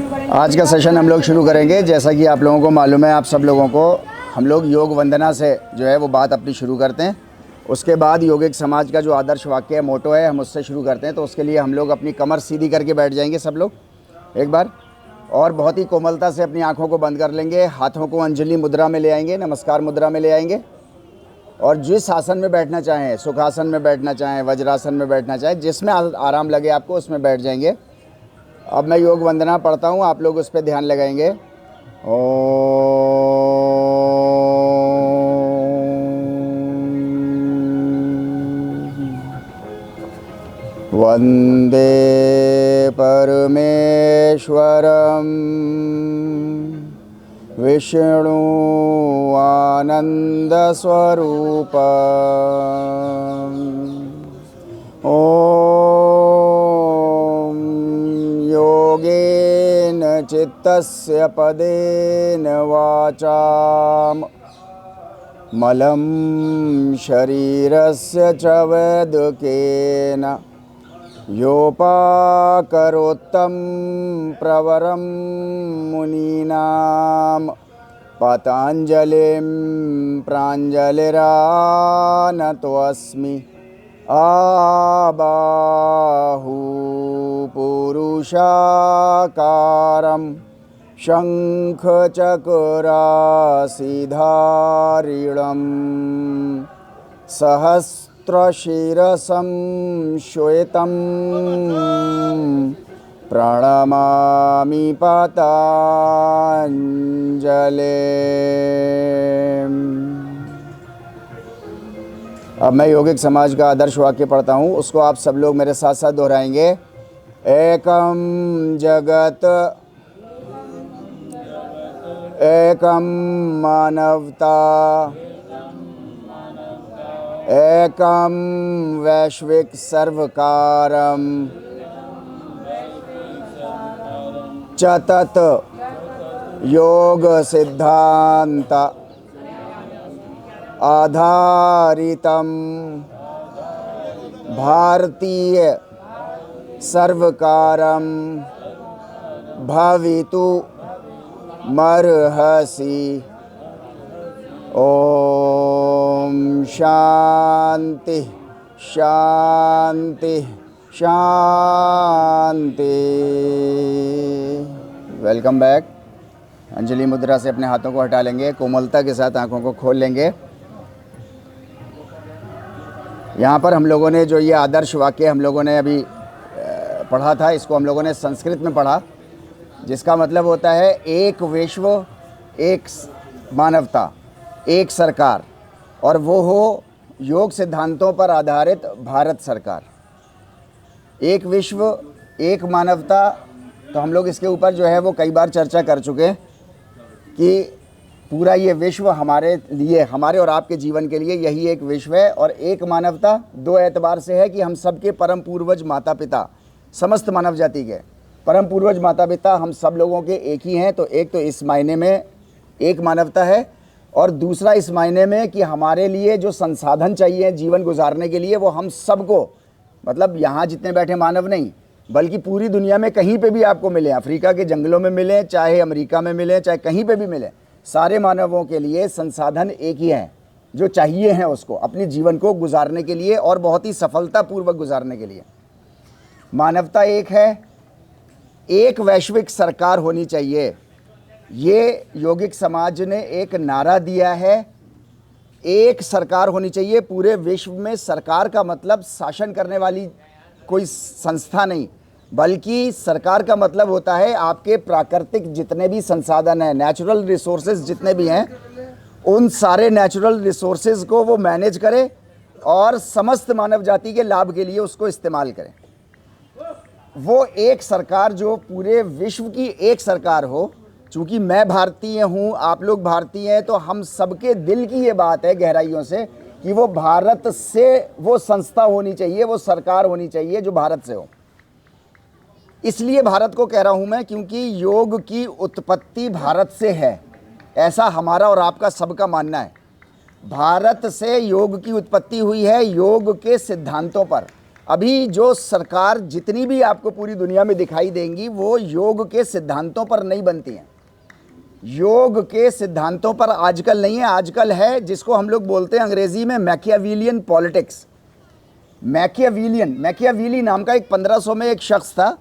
आज का सेशन हम लोग शुरू करेंगे। जैसा कि आप लोगों को मालूम है, आप सब लोगों को हम लोग योग वंदना से जो है वो बात अपनी शुरू करते हैं। उसके बाद योगिक समाज का जो आदर्श वाक्य है, मोटो है, हम उससे शुरू करते हैं। तो उसके लिए हम लोग अपनी कमर सीधी करके बैठ जाएंगे सब लोग एक बार, और बहुत ही कोमलता से अपनी आँखों को बंद कर लेंगे। हाथों को अंजलि मुद्रा में ले आएंगे, नमस्कार मुद्रा में ले आएंगे, और जिस आसन में बैठना चाहें, सुखासन में बैठना चाहें, वज्रासन में बैठना चाहें, जिसमें आराम लगे आपको उसमें बैठ जाएंगे। अब मैं योग वंदना पढ़ता हूँ, आप लोग उस पर ध्यान लगाएंगे। वंदे परमेश्वरम विष्णु आनंद स्वरूप ओम योगेन चित्तस्य पदेन वाचाम मलं शरीरस्य च वैद्यकेन योपाकरोत्तं प्रवरं मुनीनां पतञ्जलिं प्राञ्जलिरानतोऽस्मि आबाहु पुरुषाकारं शङ्खचक्रासिधारिणं सहस्रशिरसं श्वेतं प्रणमामि पतञ्जलिम्। अब मैं योगिक समाज का आदर्श वाक्य पढ़ता हूँ, उसको आप सब लोग मेरे साथ साथ दोहराएंगे। एकम जगत एकम मानवता एकम वैश्विक सर्वकारम च तत् योग सिद्धांत आधारितम भारतीय सर्वकारम भवितु मर्हसि। ओम शांति शांति शांति। Welcome back. अंजलि मुद्रा से अपने हाथों को हटा लेंगे, कोमलता के साथ आंखों को खोल लेंगे। यहाँ पर हम लोगों ने जो ये आदर्श वाक्य हम लोगों ने अभी पढ़ा था, इसको हम लोगों ने संस्कृत में पढ़ा, जिसका मतलब होता है एक विश्व, एक मानवता, एक सरकार, और वो हो योग सिद्धांतों पर आधारित भारत सरकार। एक विश्व एक मानवता, तो हम लोग इसके ऊपर जो है वो कई बार चर्चा कर चुके हैं कि पूरा ये विश्व हमारे लिए, हमारे और आपके जीवन के लिए यही एक विश्व है। और एक मानवता दो एतबार से है कि हम सबके परम पूर्वज माता पिता, समस्त मानव जाति के परम पूर्वज माता पिता हम सब लोगों के एक ही हैं। तो एक तो इस मायने में एक मानवता है, और दूसरा इस मायने में कि हमारे लिए जो संसाधन चाहिए जीवन गुजारने के लिए, वो हम सबको, मतलब यहाँ जितने बैठे मानव नहीं बल्कि पूरी दुनिया में कहीं पे भी आपको मिले, अफ्रीका के जंगलों में मिले, चाहे अमेरिका में मिले, चाहे कहीं पे भी मिले, सारे मानवों के लिए संसाधन एक ही हैं जो चाहिए हैं उसको अपने जीवन को गुजारने के लिए और बहुत ही सफलतापूर्वक गुजारने के लिए। मानवता एक है, एक वैश्विक सरकार होनी चाहिए। ये योगिक समाज ने एक नारा दिया है, एक सरकार होनी चाहिए पूरे विश्व में। सरकार का मतलब शासन करने वाली कोई संस्था नहीं, बल्कि सरकार का मतलब होता है आपके प्राकृतिक जितने भी संसाधन हैं, नेचुरल रिसोर्सेज जितने भी हैं, उन सारे नेचुरल रिसोर्सेज को वो मैनेज करे और समस्त मानव जाति के लाभ के लिए उसको इस्तेमाल करें। वो एक सरकार जो पूरे विश्व की एक सरकार हो। चूँकि मैं भारतीय हूँ, आप लोग भारतीय हैं, तो हम सबके दिल की ये बात है गहराइयों से कि वो भारत से वो संस्था होनी चाहिए, वो सरकार होनी चाहिए जो भारत से हो। इसलिए भारत को कह रहा हूँ मैं, क्योंकि योग की उत्पत्ति भारत से है, ऐसा हमारा और आपका सबका मानना है। भारत से योग की उत्पत्ति हुई है, योग के सिद्धांतों पर अभी जो सरकार जितनी भी आपको पूरी दुनिया में दिखाई देंगी वो योग के सिद्धांतों पर नहीं बनती हैं। योग के सिद्धांतों पर आजकल नहीं है, आजकल है जिसको हम लोग बोलते हैं अंग्रेजी में मैकियावेलियन पॉलिटिक्स। मैकियावेली नाम का एक 1500 में एक शख्स था,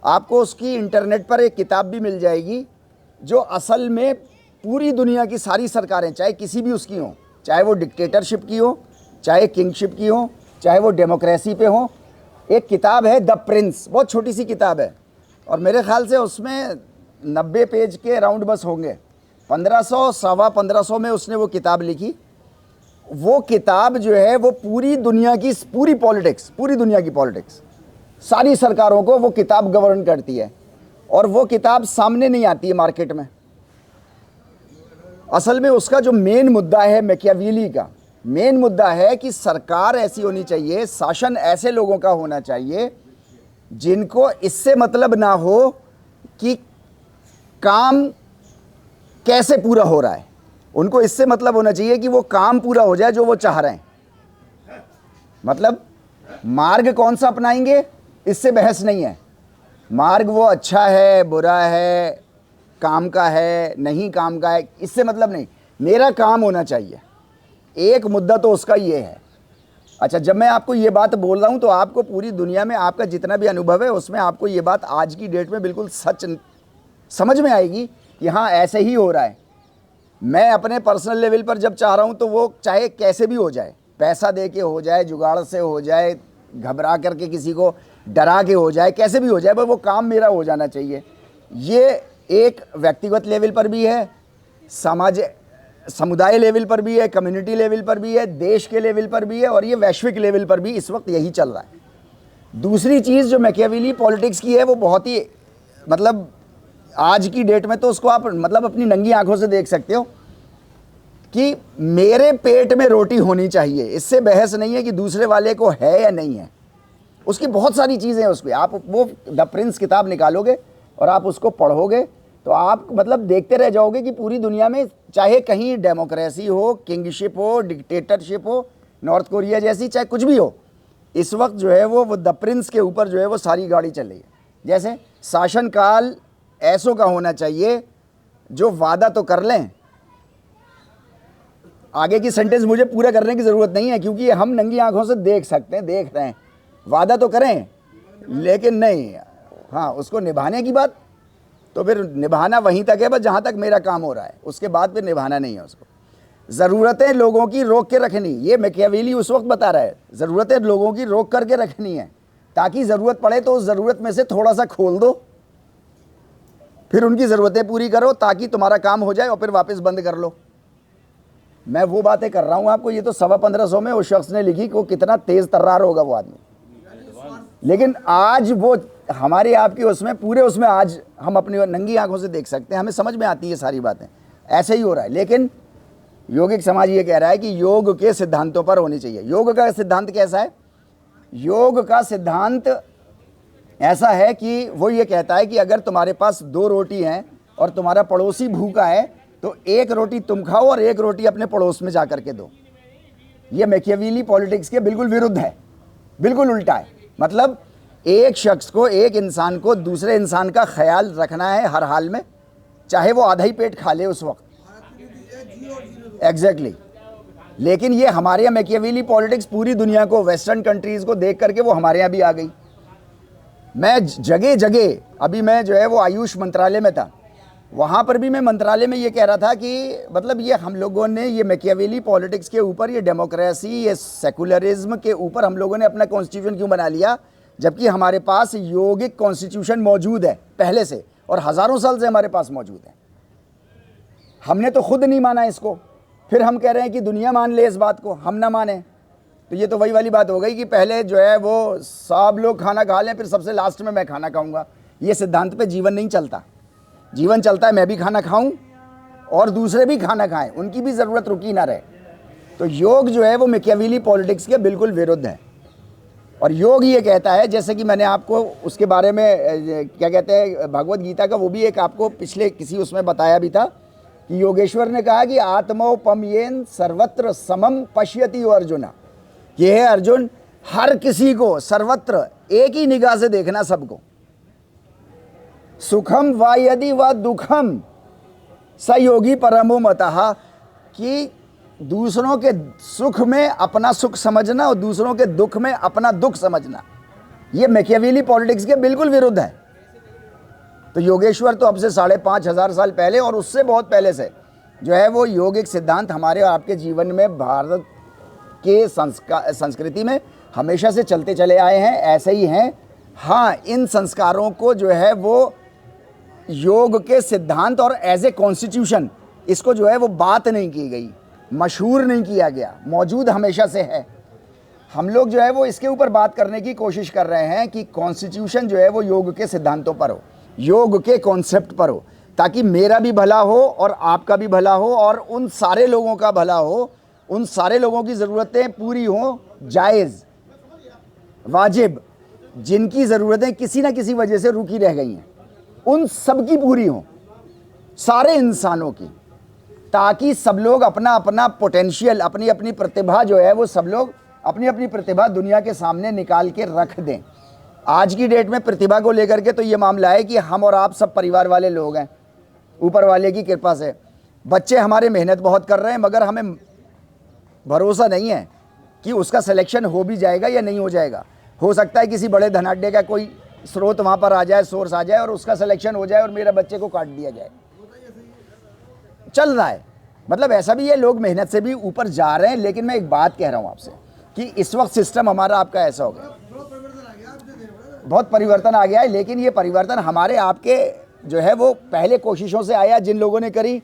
आपको उसकी इंटरनेट पर एक किताब भी मिल जाएगी, जो असल में पूरी दुनिया की सारी सरकारें चाहे किसी भी उसकी हों, चाहे वो डिक्टेटरशिप की हो, चाहे किंगशिप की हो, चाहे वो डेमोक्रेसी पे हो, एक किताब है द प्रिंस, बहुत छोटी सी किताब है और मेरे ख्याल से उसमें 90 पेज के अराउंड बस होंगे। 1500 सवा 1500 में उसने वो किताब लिखी। वो किताब जो है वो पूरी दुनिया की पूरी पॉलिटिक्स, पूरी दुनिया की पॉलिटिक्स, सारी सरकारों को वो किताब गवर्न करती है और वो किताब सामने नहीं आती है मार्केट में। असल में उसका जो मेन मुद्दा है मैकियावेली का मेन मुद्दा है कि सरकार ऐसी होनी चाहिए, शासन ऐसे लोगों का होना चाहिए जिनको इससे मतलब ना हो कि काम कैसे पूरा हो रहा है, उनको इससे मतलब होना चाहिए कि वो काम पूरा हो जाए जो वो चाह रहे हैं। मतलब मार्ग कौन सा अपनाएंगे इससे बहस नहीं है, मार्ग वो अच्छा है बुरा है, काम का है नहीं काम का है, इससे मतलब नहीं, मेरा काम होना चाहिए। एक मुद्दा तो उसका ये है। अच्छा, जब मैं आपको ये बात बोल रहा हूँ तो आपको पूरी दुनिया में आपका जितना भी अनुभव है उसमें आपको ये बात आज की डेट में बिल्कुल सच समझ में आएगी कि हाँ ऐसे ही हो रहा है। मैं अपने पर्सनल लेवल पर जब चाह रहा हूँ तो वो चाहे कैसे भी हो जाए, पैसा दे के हो जाए, जुगाड़ से हो जाए, घबरा करके किसी को डरा के हो जाए, कैसे भी हो जाए, पर वो काम मेरा हो जाना चाहिए। ये एक व्यक्तिगत लेवल पर भी है, समुदाय लेवल पर भी है, कम्युनिटी लेवल पर भी है, देश के लेवल पर भी है और ये वैश्विक लेवल पर भी इस वक्त यही चल रहा है। दूसरी चीज़ जो मैकियावेली पॉलिटिक्स की है वो बहुत ही मतलब आज की डेट में तो उसको आप मतलब अपनी नंगी आंखों से देख सकते हो कि मेरे पेट में रोटी होनी चाहिए, इससे बहस नहीं है कि दूसरे वाले को है या नहीं है। उसकी बहुत सारी चीज़ें हैं उसमें, आप वो द प्रिंस किताब निकालोगे और आप उसको पढ़ोगे तो आप मतलब देखते रह जाओगे कि पूरी दुनिया में चाहे कहीं डेमोक्रेसी हो, किंगशिप हो, डिक्टेटरशिप हो, नॉर्थ कोरिया जैसी चाहे कुछ भी हो, इस वक्त जो है वो द प्रिंस के ऊपर जो है वो सारी गाड़ी चल रही है। जैसे शासनकाल ऐसों का होना चाहिए जो वादा तो कर लें, आगे की सेंटेंस मुझे पूरा करने की ज़रूरत नहीं है क्योंकि हम नंगी आंखों से देख सकते हैं, देख रहे हैं, वादा तो करें लेकिन नहीं, हाँ उसको निभाने की बात तो फिर निभाना वहीं तक है बस जहाँ तक मेरा काम हो रहा है, उसके बाद फिर निभाना नहीं है उसको। ज़रूरतें लोगों की रोक के रखनी, ये मैकियावेली उस वक्त बता रहा है, ज़रूरतें लोगों की रोक करके रखनी है ताकि ज़रूरत पड़े तो उस ज़रूरत में से थोड़ा सा खोल दो, फिर उनकी ज़रूरतें पूरी करो ताकि तुम्हारा काम हो जाए और फिर वापस बंद कर लो। मैं वो बातें कर रहा हूँ आपको, ये तो 1550 में उस शख्स ने लिखी कि वो कितना तेज़ तर्रार होगा वो आदमी, लेकिन आज वो हमारे आपकी उसमें पूरे उसमें आज हम अपनी नंगी आंखों से देख सकते हैं, हमें समझ में आती है सारी बातें, ऐसे ही हो रहा है। लेकिन योगिक समाज ये कह रहा है कि योग के सिद्धांतों पर होनी चाहिए। योग का सिद्धांत कैसा है? योग का सिद्धांत ऐसा है कि वो ये कहता है कि अगर तुम्हारे पास 2 रोटी हैं और तुम्हारा पड़ोसी भूखा है तो 1 रोटी तुम खाओ और 1 रोटी अपने पड़ोस में जा करके दो। ये मैकियावेली पॉलिटिक्स के बिल्कुल विरुद्ध है, बिल्कुल उल्टा है। मतलब एक शख्स को, एक इंसान को दूसरे इंसान का ख्याल रखना है हर हाल में, चाहे वो आधा ही पेट खा ले उस वक्त, एग्जैक्टली। लेकिन ये हमारे यहाँ मैकियावेली पॉलिटिक्स पूरी दुनिया को, वेस्टर्न कंट्रीज़ को देख करके वो हमारे यहाँ भी आ गई। मैं जगह जगह, अभी मैं जो है वो आयुष मंत्रालय में था, वहाँ पर भी मैं मंत्रालय में ये कह रहा था कि मतलब ये हम लोगों ने ये मैकियावेली पॉलिटिक्स के ऊपर, ये डेमोक्रेसी, ये सेकुलरिज्म के ऊपर हम लोगों ने अपना कॉन्स्टिट्यूशन क्यों बना लिया, जबकि हमारे पास यौगिक कॉन्स्टिट्यूशन मौजूद है पहले से और हज़ारों साल से हमारे पास मौजूद है। हमने तो खुद नहीं माना इसको, फिर हम कह रहे हैं कि दुनिया मान ले इस बात को, हम ना माने तो ये तो वही वाली बात हो गई कि पहले जो है वो सब लोग खाना खा लें फिर सबसे लास्ट में मैं खाना खाऊंगा। ये सिद्धांत पे जीवन नहीं चलता। जीवन चलता है मैं भी खाना खाऊं और दूसरे भी खाना खाएं, उनकी भी ज़रूरत रुकी ना रहे। तो योग जो है वो मैकियावेली पॉलिटिक्स के बिल्कुल विरुद्ध है। और योग ये कहता है, जैसे कि मैंने आपको उसके बारे में क्या कहते हैं भगवत गीता का, वो भी एक आपको पिछले किसी उसमें बताया भी था कि योगेश्वर ने कहा कि आत्मोपमयेन सर्वत्र समम पश्यति अर्जुना। ये है अर्जुन, हर किसी को सर्वत्र एक ही निगाह से देखना सबको। सुखम व यदि व दुखम स योगी परमो मतः, कि दूसरों के सुख में अपना सुख समझना और दूसरों के दुख में अपना दुख समझना, ये मैकियावेली पॉलिटिक्स के बिल्कुल विरुद्ध है। तो योगेश्वर तो अब से 5,500 साल पहले और उससे बहुत पहले से जो है वो योगिक सिद्धांत हमारे और आपके जीवन में, भारत के संस्कृति में हमेशा से चलते चले आए हैं, ऐसे ही हैं। हाँ, इन संस्कारों को जो है वो योग के सिद्धांत और एज ए कॉन्स्टिट्यूशन इसको जो है वो बात नहीं की गई, मशहूर नहीं किया गया, मौजूद हमेशा से है। हम लोग जो है वो इसके ऊपर बात करने की कोशिश कर रहे हैं कि कॉन्स्टिट्यूशन जो है वो योग के सिद्धांतों पर हो, योग के कॉन्सेप्ट पर हो, ताकि मेरा भी भला हो और आपका भी भला हो और उन सारे लोगों का भला हो, उन सारे लोगों की ज़रूरतें पूरी हों, जायज़ वाजिब, जिनकी ज़रूरतें किसी न किसी वजह से रुकी रह गई हैं, उन सब की पूरी हों, सारे इंसानों की, ताकि सब लोग अपना अपना पोटेंशियल, अपनी अपनी प्रतिभा जो है वो सब लोग अपनी अपनी प्रतिभा दुनिया के सामने निकाल के रख दें। आज की डेट में प्रतिभा को लेकर के तो ये मामला है कि हम और आप सब परिवार वाले लोग हैं, ऊपर वाले की कृपा से बच्चे हमारे मेहनत बहुत कर रहे हैं, मगर हमें भरोसा नहीं है कि उसका सिलेक्शन हो भी जाएगा या नहीं हो जाएगा। हो सकता है किसी बड़े धनाढ्य का कोई स्रोत वहाँ पर आ जाए, सोर्स आ जाए और उसका सिलेक्शन हो जाए और मेरे बच्चे को काट दिया जाए। चल रहा है, मतलब ऐसा भी है, लोग मेहनत से भी ऊपर जा रहे हैं। लेकिन मैं एक बात कह रहा हूँ आपसे कि इस वक्त सिस्टम हमारा आपका ऐसा हो गया, बहुत परिवर्तन आ गया है। लेकिन ये परिवर्तन हमारे आपके जो है वो पहले कोशिशों से आया, जिन लोगों ने करी।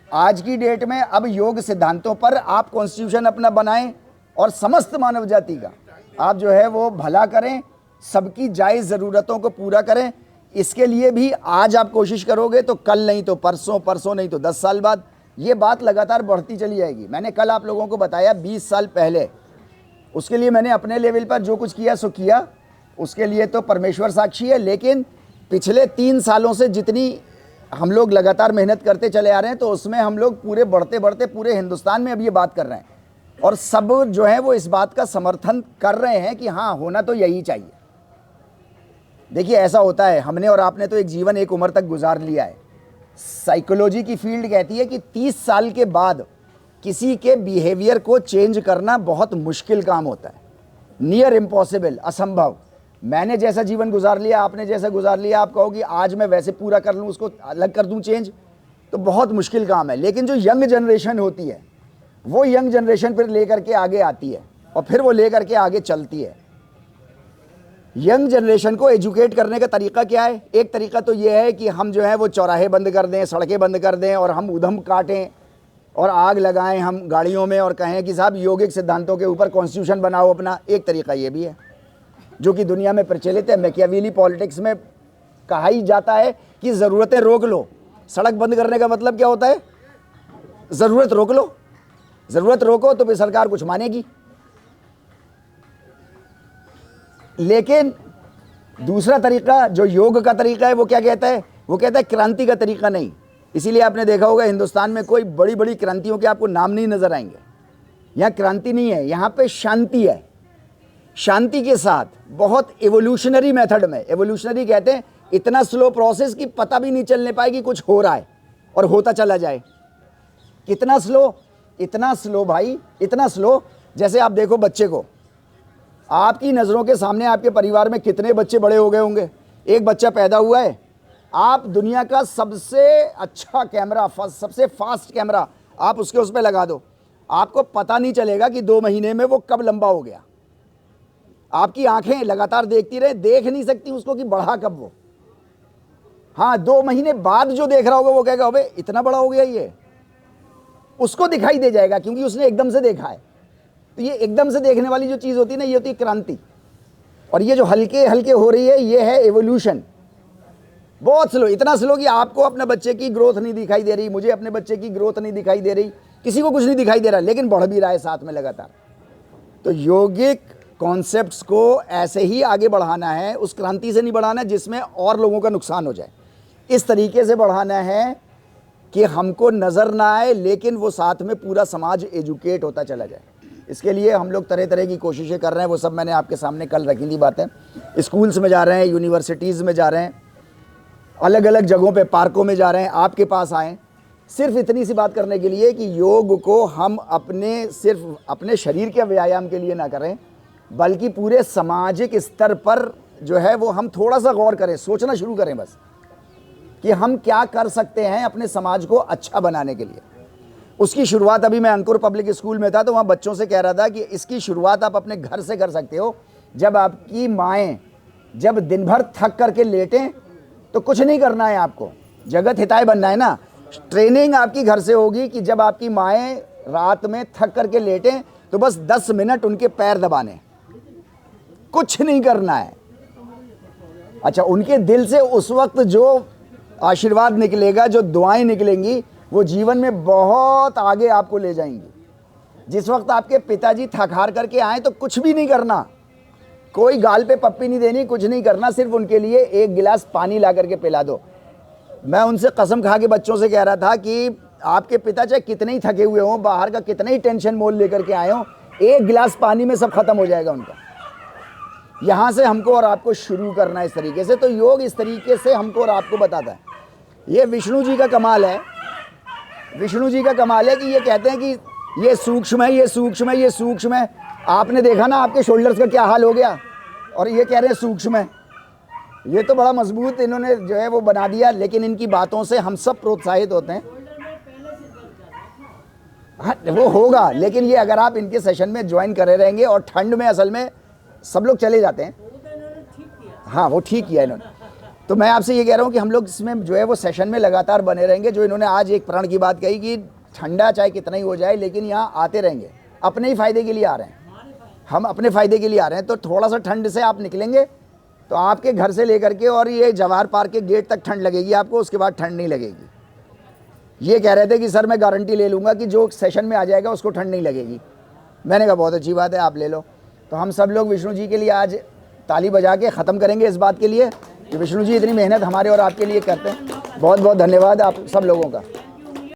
आज की डेट में अब योग सिद्धांतों पर आप कॉन्स्टिट्यूशन अपना बनाएं और समस्त मानव जाति का आप जो है वो भला करें, सबकी जायज़ ज़रूरतों को पूरा करें। इसके लिए भी आज आप कोशिश करोगे तो कल नहीं तो परसों, परसों नहीं तो 10 साल बाद ये बात लगातार बढ़ती चली जाएगी। मैंने कल आप लोगों को बताया 20 साल पहले, उसके लिए मैंने अपने लेवल पर जो कुछ किया सो किया, उसके लिए तो परमेश्वर साक्षी है। लेकिन पिछले 3 सालों से जितनी हम लोग लगातार मेहनत करते चले आ रहे हैं, तो उसमें हम लोग पूरे बढ़ते बढ़ते पूरे हिंदुस्तान में अब ये बात कर रहे हैं और सब जो है वो इस बात का समर्थन कर रहे हैं कि हाँ, होना तो यही चाहिए। देखिए ऐसा होता है, हमने और आपने तो एक जीवन एक उम्र तक गुजार लिया है। साइकोलॉजी की फील्ड कहती है कि 30 साल के बाद किसी के बिहेवियर को चेंज करना बहुत मुश्किल काम होता है, नियर इम्पॉसिबल, असंभव। मैंने जैसा जीवन गुजार लिया, आपने जैसा गुजार लिया, आप कहो कि आज मैं वैसे पूरा कर लूँ, उसको अलग कर दूँ चेंज, तो बहुत मुश्किल काम है। लेकिन जो यंग जनरेशन होती है वो यंग जनरेशन फिर लेकर के आगे आती है और फिर वो लेकर के आगे चलती है। यंग जनरेशन को एजुकेट करने का तरीका क्या है? एक तरीका तो ये है कि हम जो है वो चौराहे बंद कर दें, सड़कें बंद कर दें और हम उधम काटें और आग लगाएं हम गाड़ियों में और कहें कि साहब योगिक सिद्धांतों के ऊपर कॉन्स्टिट्यूशन बनाओ अपना। एक तरीका ये भी है जो कि दुनिया में प्रचलित है। मैकियावेली पॉलिटिक्स में कहा ही जाता है कि ज़रूरतें रोक लो। सड़क बंद करने का मतलब क्या होता है? ज़रूरत रोक लो। ज़रूरत रोको तो फिर सरकार कुछ मानेगी। लेकिन दूसरा तरीका जो योग का तरीका है वो क्या कहता है? वो कहता है क्रांति का तरीका नहीं। इसीलिए आपने देखा होगा हिंदुस्तान में कोई बड़ी बड़ी क्रांतियों के आपको नाम नहीं नज़र आएंगे। यहाँ क्रांति नहीं है, यहाँ पे शांति है। शांति के साथ बहुत एवोल्यूशनरी मेथड में, एवोल्यूशनरी कहते हैं इतना स्लो प्रोसेस कि पता भी नहीं चलने पाए कि कुछ हो रहा है और होता चला जाए। कितना स्लो? इतना स्लो भाई, इतना स्लो जैसे आप देखो बच्चे को, आपकी नज़रों के सामने आपके परिवार में कितने बच्चे बड़े हो गए होंगे। एक बच्चा पैदा हुआ है, आप दुनिया का सबसे अच्छा कैमरा, सबसे फास्ट कैमरा आप उसके उस पर लगा दो, आपको पता नहीं चलेगा कि 2 महीने में वो कब लंबा हो गया। आपकी आंखें लगातार देखती रहे, देख नहीं सकती उसको कि बढ़ा कब वो। हाँ, 2 महीने बाद जो देख रहा होगा वो कहेगा अबे इतना बड़ा हो गया ये, उसको दिखाई दे जाएगा क्योंकि उसने एकदम से देखा है। तो ये एकदम से देखने वाली जो चीज़ होती है ना, ये होती है क्रांति। और ये जो हल्के हल्के हो रही है ये है एवोल्यूशन। बहुत स्लो, इतना स्लो कि आपको अपने बच्चे की ग्रोथ नहीं दिखाई दे रही, मुझे अपने बच्चे की ग्रोथ नहीं दिखाई दे रही, किसी को कुछ नहीं दिखाई दे रहा, लेकिन बढ़ भी रहा है साथ में लगातार। तो योगिक कॉन्सेप्ट्स को ऐसे ही आगे बढ़ाना है, उस क्रांति से नहीं बढ़ाना है जिसमें और लोगों का नुकसान हो जाए। इस तरीके से बढ़ाना है कि हमको नज़र ना आए लेकिन वो साथ में पूरा समाज एजुकेट होता चला जाए। इसके लिए हम लोग तरह तरह की कोशिशें कर रहे हैं, वो सब मैंने आपके सामने कल रखी थी बातें। स्कूल्स में जा रहे हैं, यूनिवर्सिटीज़ में जा रहे हैं, अलग अलग जगहों पे पार्कों में जा रहे हैं, आपके पास आएँ सिर्फ इतनी सी बात करने के लिए कि योग को हम सिर्फ अपने शरीर के व्यायाम के लिए ना करें, बल्कि पूरे सामाजिक स्तर पर जो है वो हम थोड़ा सा गौर करें, सोचना शुरू करें बस कि हम क्या कर सकते हैं अपने समाज को अच्छा बनाने के लिए। उसकी शुरुआत, अभी मैं अंकुर पब्लिक स्कूल में था तो वहाँ बच्चों से कह रहा था कि इसकी शुरुआत आप अपने घर से कर सकते हो। जब आपकी माएँ जब दिन भर थक करके लेटें तो कुछ नहीं करना है, आपको जगत हिताय बनना है ना। ट्रेनिंग आपकी घर से होगी कि जब आपकी माएँ रात में थक करके लेटें तो बस 10 मिनट उनके पैर दबाने, कुछ नहीं करना है। अच्छा, उनके दिल से उस वक्त जो आशीर्वाद निकलेगा, जो दुआएं निकलेंगी, वो जीवन में बहुत आगे आपको ले जाएंगी। जिस वक्त आपके पिताजी थक हार करके आए तो कुछ भी नहीं करना, कोई गाल पे पप्पी नहीं देनी, कुछ नहीं करना, सिर्फ उनके लिए एक गिलास पानी ला करके पिला दो। मैं उनसे कसम खा के बच्चों से कह रहा था कि आपके पिता चाहे कितने ही थके हुए हों, बाहर का कितना ही टेंशन मोल लेकर के आए हों, एक गिलास पानी में सब खत्म हो जाएगा उनका। यहाँ से हमको और आपको शुरू करना है इस तरीके से। तो योग इस तरीके से हमको और आपको बताता है। ये विष्णु जी का कमाल है, विष्णु जी का कमाल है कि ये कहते हैं कि ये सूक्ष्म है, ये सूक्ष्म है, ये सूक्ष्म है। आपने देखा ना आपके शोल्डर्स का क्या हाल हो गया, और ये कह रहे हैं सूक्ष्म है। ये तो बड़ा मजबूत इन्होंने जो है वो बना दिया, लेकिन इनकी बातों से हम सब प्रोत्साहित होते हैं। हाँ, वो होगा, लेकिन ये अगर आप इनके सेशन में ज्वाइन करे रहेंगे, और ठंड में असल में सब लोग चले जाते हैं। हाँ, वो ठीक किया इन्होंने। तो मैं आपसे ये कह रहा हूँ कि हम लोग इसमें जो है वो सेशन में लगातार बने रहेंगे। जो इन्होंने आज एक प्रण की बात कही कि ठंडा चाहे कितना ही हो जाए, लेकिन यहाँ आते रहेंगे, अपने ही फ़ायदे के लिए आ रहे हैं, हम अपने फ़ायदे के लिए आ रहे हैं। तो थोड़ा सा ठंड से आप निकलेंगे तो आपके घर से लेकर के और ये जवाहर पार्क के गेट तक ठंड लगेगी आपको, उसके बाद ठंड नहीं लगेगी। ये कह रहे थे कि सर मैं गारंटी ले लूँगा कि जो सेशन में आ जाएगा उसको ठंड नहीं लगेगी। मैंने कहा बहुत अच्छी बात है, आप ले लो। तो हम सब लोग विष्णु जी के लिए आज ताली बजा के ख़त्म करेंगे इस बात के लिए कि विष्णु जी इतनी मेहनत हमारे और आपके लिए करते हैं। बहुत बहुत धन्यवाद आप सब लोगों का।